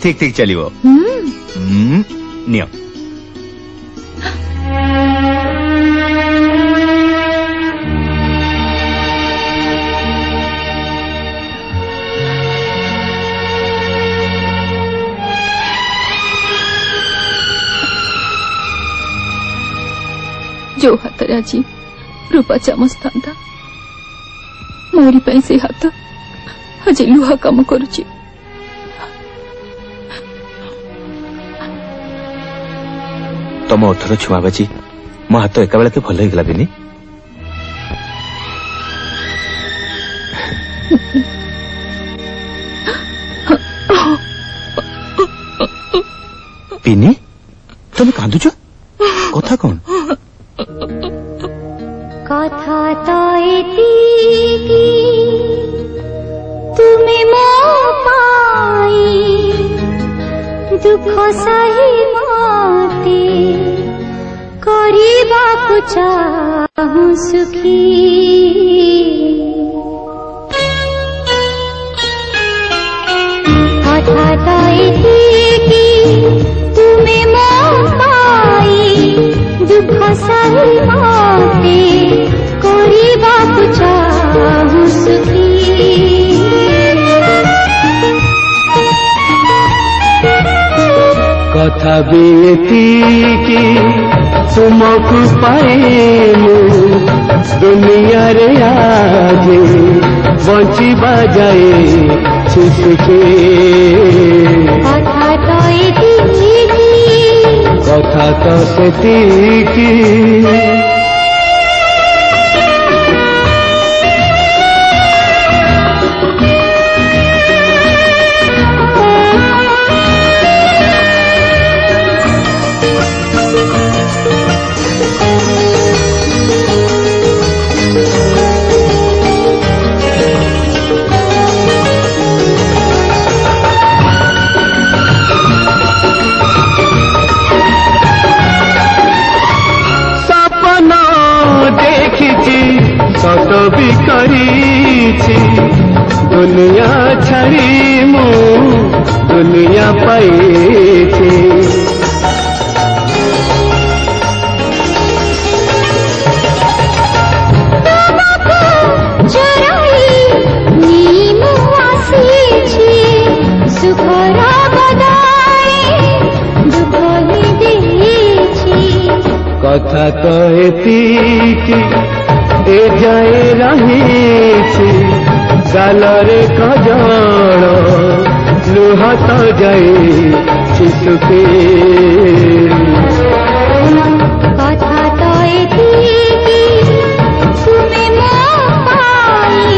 ठीक ठीक चलिए। नियो जो हाथ आज रूपा चामच था मोरी से हाथ आज लुहा काम करुची। तुम अर्थर छुआ बाजी मो हाथ एका बेलके भल हो गला बिनी। बिनी तुम कांदुच कथा कौन? कथा तो एतिकी तुम्हें मो पाई दुख सही माते କରିବାକୁ चाहूं सुखी। कथा तो एतिकी तुम्हें मो पाई दुख सही माते କରିବାକୁ चाहूं सुखी। कथा भी एतिकी तुमको पाइलु दुनिया रे आज बंचिबा जाए सुखी। कथा तो एतिकी कथा तो सेतिकी सत भी करी दुनिया छाड़ी मु दुनिया पाई। कथा तो एतिकी ए जाए रही गालरे कजल लुह तो जाए सुखी। कथा तो एतिकी तुम्हें मो पाई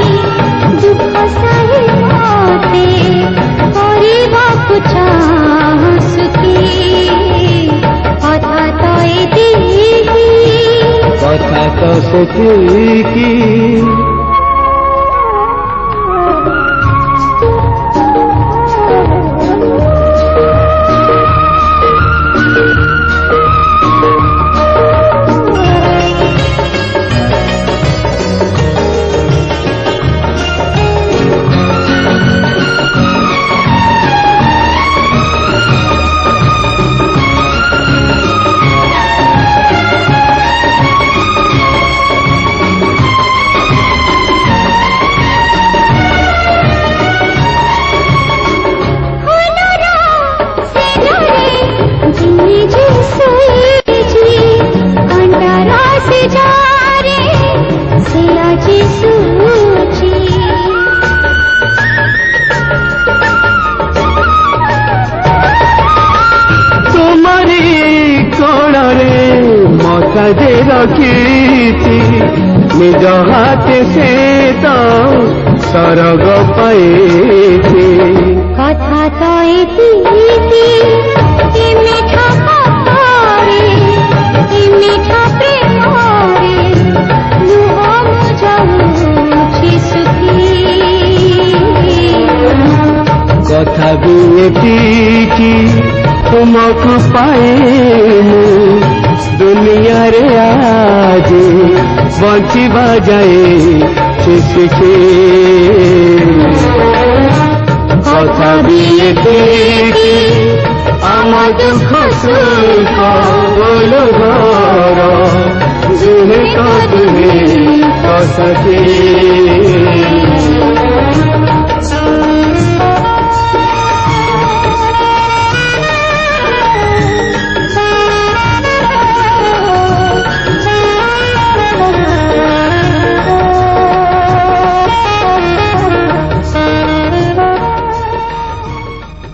दुख सही माते କରିବାକୁ चाहूं सुखी। कथा तो एतिकी कथा तो सेतिकी सजे रखी निज हाथ से तो सरग पाए। कथा तो एतिकी मीठा कथारे मीठा प्रेमरे लुह जाऊँछि सुखी। कथा भी एतिकी तुमको पाइलु दुनिया रे आज बंचिबा जाए सुखी। कथा भी एतिकी दुख सुख बोलो घोर दुहे तो दुहे तो सके